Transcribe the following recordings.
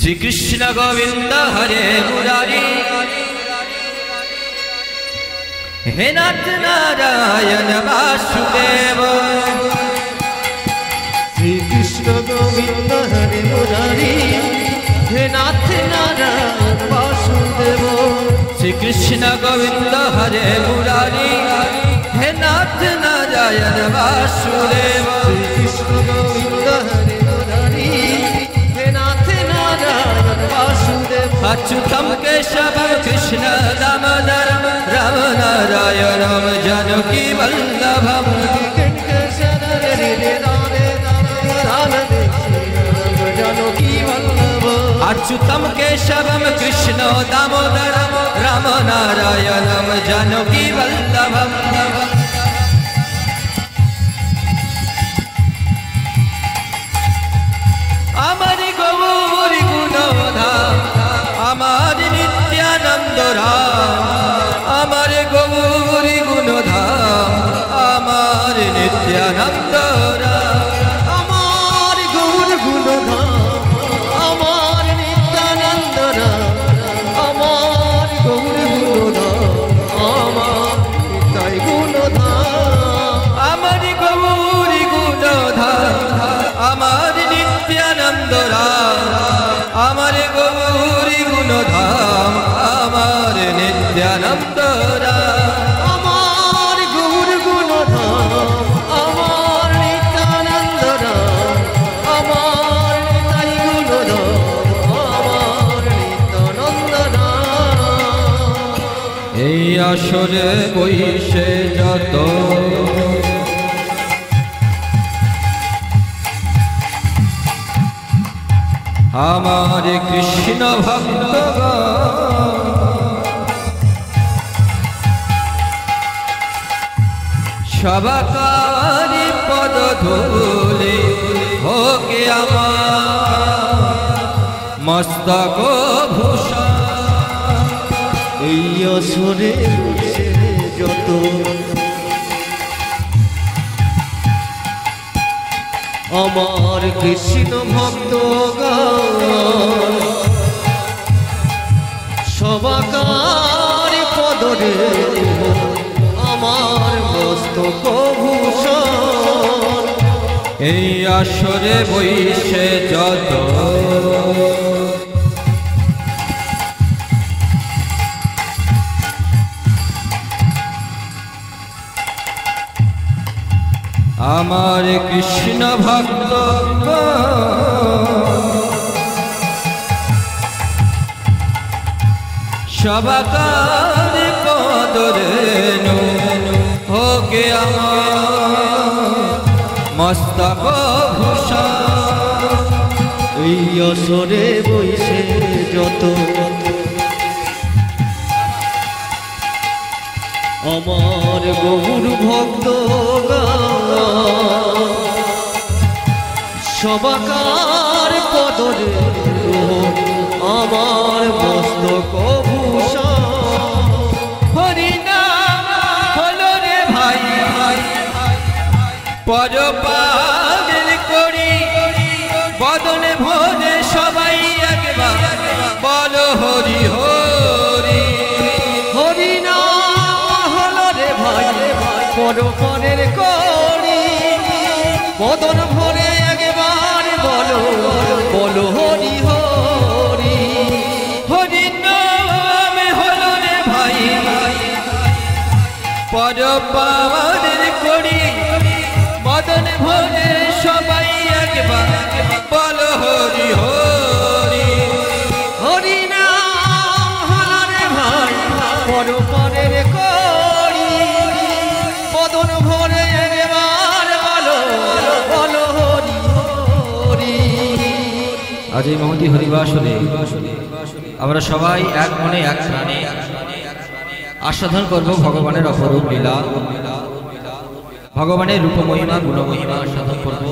श्री कृष्ण गोविंद हरे मुरारी हे नाथ नारायण वासुदेव श्री कृष्ण गोविंद हरे मुरारी हे नाथ नारायण वासुदेव श्री कृष्ण गोविंद हरे मुरारी हे नाथ नारायण वासुदेव श्री कृष्ण गोविंद हरे मुरारी हे नाथ नारायण वासुदेव अच्युतम केशवम कृष्ण दामोदरम राम नारायणम जानकी वल्लभम अच्युतम केशवम कृष्ण दामोदरम राम नारायणम जानकी वल्लभम अमर गौर गुणधाम अमर नित्यानंद राम अमर गौर गुणधाम अमर नित्यानंद राम अमर गौर गुणधाम अमर नित्यानंद राम अमर गौर गुणधाम अमर नित्य गुणधाम अमर गौर गुणधाम अमर नित्यानंद राम अमर गौर गुणधाम अमर नित्यानंद राम अमर गौर गुणधाम अमर नित्यानंद राम अमर नित्य गुणधाम अमर नित्यानंद राम এই আসরে বইসে যত আমার কৃষ্ণ ভক্তগণ সবাকারি পদ ধুলে হোকে আমার মস্তক ভূষণ এই আসরে বসে যত আমার কৃষ্ণ ভক্তগণ সবাকার পদরে আমার মস্তক ভূষণ এই আসরে বইসে যত আমার কৃষ্ণ ভক্ত সবাকার পদরেণু হোকে আমার মস্তক ভূষণ এই আসরে বইসে যত আমার গৌর ভক্ত সবাকার পদরে আমার মস্তক ভূষণ হরিনাম হলো রে ভাই পর পাগল করি বদনে ভোরে সবাই একবার বলো হরি হরি হরিনাম হলো রে ভাই পরের করি বদন ভরে একবার বলো বলো হরি হরি হরি নাম হলো রে ভাই পর পাগল করি বদনে ভোরে সবাই একবার বলো হরি হরি হরিনাম হলো রে ভাই পরের করি বদন ভরে একবার বলো বলো হরি হরি আজ এই মহতি হরিবাসনে আমরা সবাই এক মনে এক প্রাণে আস্বাদন করব ভগবানের অপরূপ লীলা ভগবানের রূপ মহিমা গুণ মহিমা আস্বাদন করব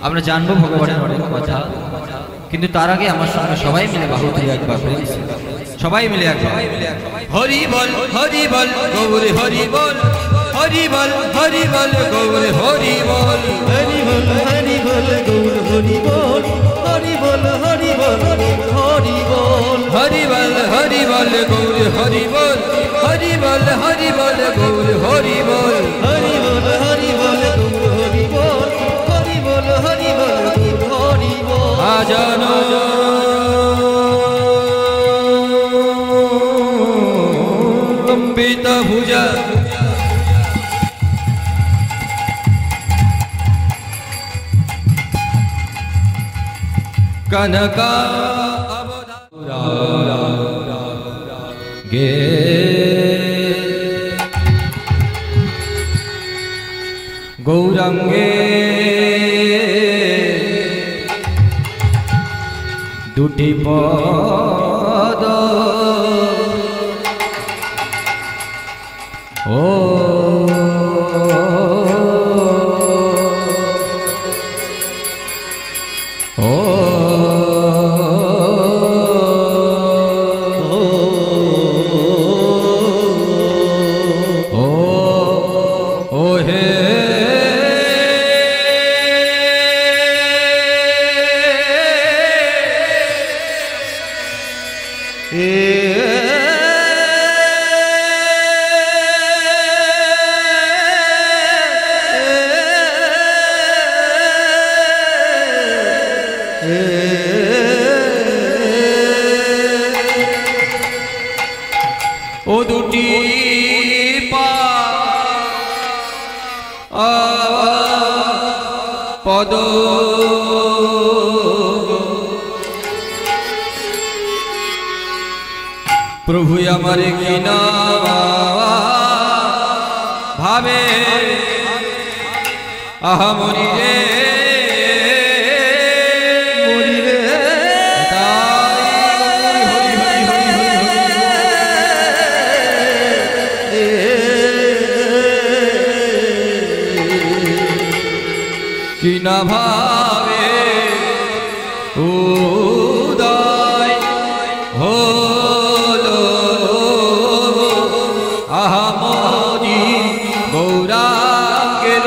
আমরা জানবো ভগবানের অনেক কথা কিন্তু তার আগে আমার সঙ্গে সবাই মিলে বাহুতি একবার সবাই মিলে একবার হরি বল গৌর হরি বল হরি বল গৌর হরি বল হরি বল গৌর হরি বল হরি বল বল গৌর হরি বল হরি বল হরি বল গৌর হরি বল হরি বল হরি বল গৌর হরি বল হরি বল হরি বল গৌর হরি বল আজানো লম্বিত ভুজা কনকা গে গৌরাঙ্গে দুটি পদ ও ও ও হে ও দুটি পদ প্রভু আমার কিনা ভাবে আহা মরি রে কিনা ভাবে উদয় হলো আহামরি গৌরাঙ্গের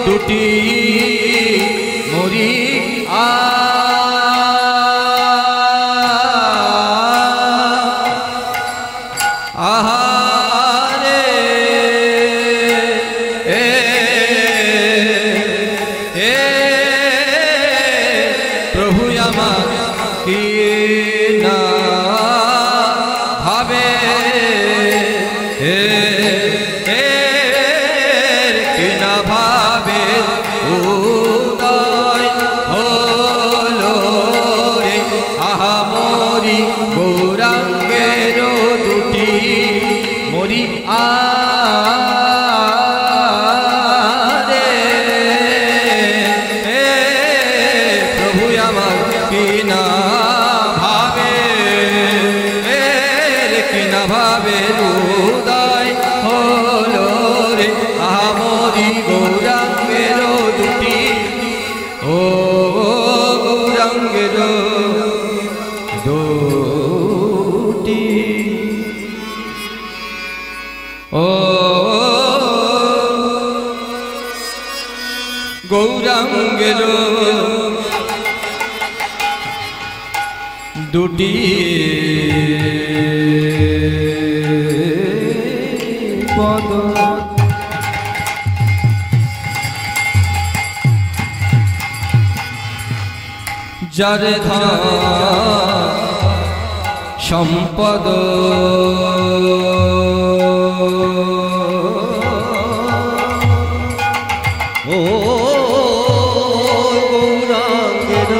দুটি মরি আহারে প্রভু আমার কি না ভাবে কি না ভাবে উদয় হলো রে আহামরি গৌরাঙ্গের দুটি মরি কিনা ভাবে কিনা ভাবে উদয় হলো রে আমরি গৌরাঙ্গের দুটি ও গৌরাঙ্গের দুটি ও গৌরাঙ্গের দুটি পদ যার ধন সম্পদ ও গৌরাঙ্গের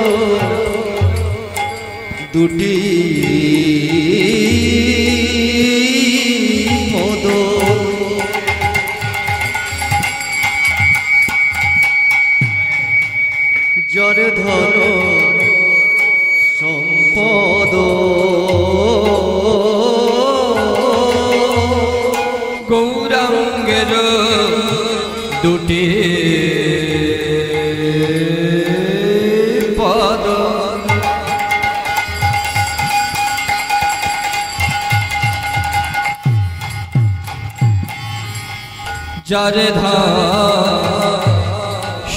দুটি পদ যার ধন সম্পদ গৌরাঙ্গের দুটি পদ যার ধন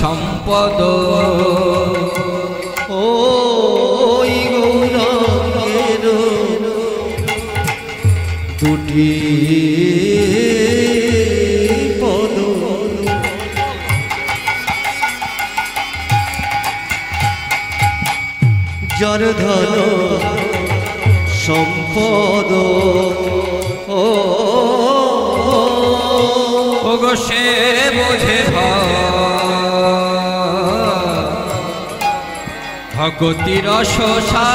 সম্পদ ও গৌরাঙ্গের কি পদ যার ধন সম্পদ ওগো সে বোঝে ভগতির শোষা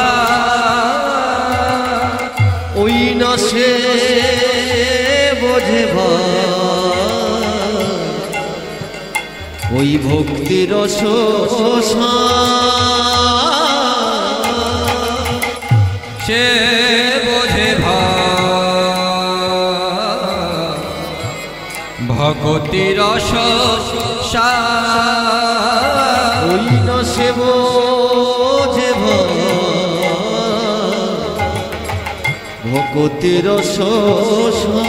ওই না সে বোঝে ওই ভক্তির শোষা সে বোঝে ভগতির শোষা ওই না সে বোঝে ভগতির শোষা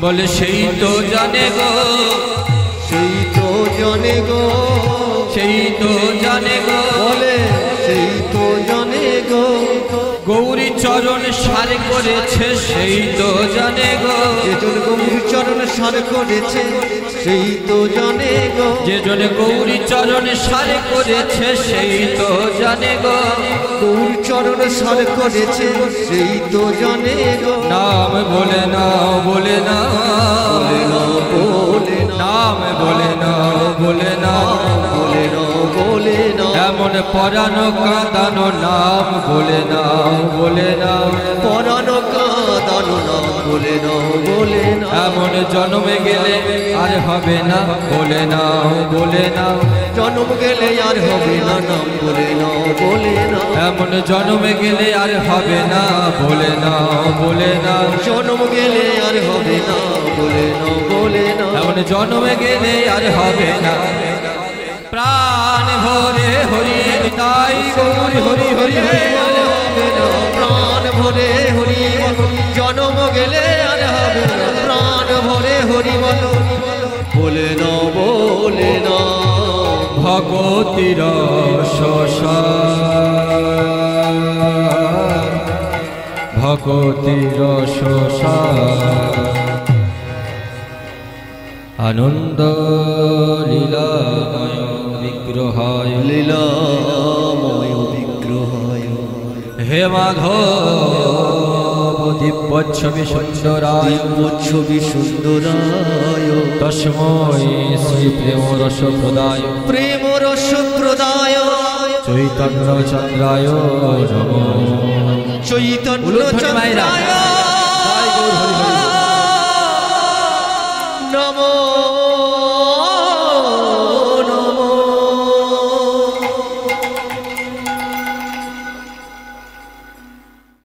বলে সেই তো জানে গো সেই তো জানে গো সেই তো জানে গো বলে সেই তো জানে গো গৌরী চরণ সার করেছে সেই তো জানে গো যেজন গৌরী চরণ সার করেছে সেই তো জানে গো যেজন গৌরী চরণ সার করেছে সেই তো জানে গো গৌরী চরণ সার করেছে সেই তো জানে গো নাম বলে নাও বলে না বলে না বলে না নাম বলে নাও বলে না বলে না বলে না এমন পরানো কাঁদানো নাম বলে নাও বলে নাও পরানো কাঁদানো নাম বলে না বলে না এমন জন্মে গেলে আর হবে না বলে নাও বলে নাও জন্ম গেলে আর হবে না নাম বলে না বলে না এমন জন্মে গেলে আর হবে না বলে নাও বলে নাও জন্ম গেলে আর হবে না বলে না বলে না এমন জন্মে গেলে আর হবে না প্রাণ ভরে হরি তাই গৌর হরি হরি হরি বলে হবে না প্রাণ ভরে হরি জন্ম গেলে আর হবে না প্রাণ ভরে হরি বলে না বলে না ভগতির শোষা ভগতির শোষা আনন্দ লীলাময় বিগ্রহায় লীলাময় বিগ্রহায় হে মাধব দিব্য ছবি সুন্দরায় ছবি সুন্দরায় তস্মৈ শ্রী প্রেম রস প্রদায় প্রেম রস প্রদায় চৈতন্য চন্দ্রায় নমো চৈতন্য চন্দ্রায় নমো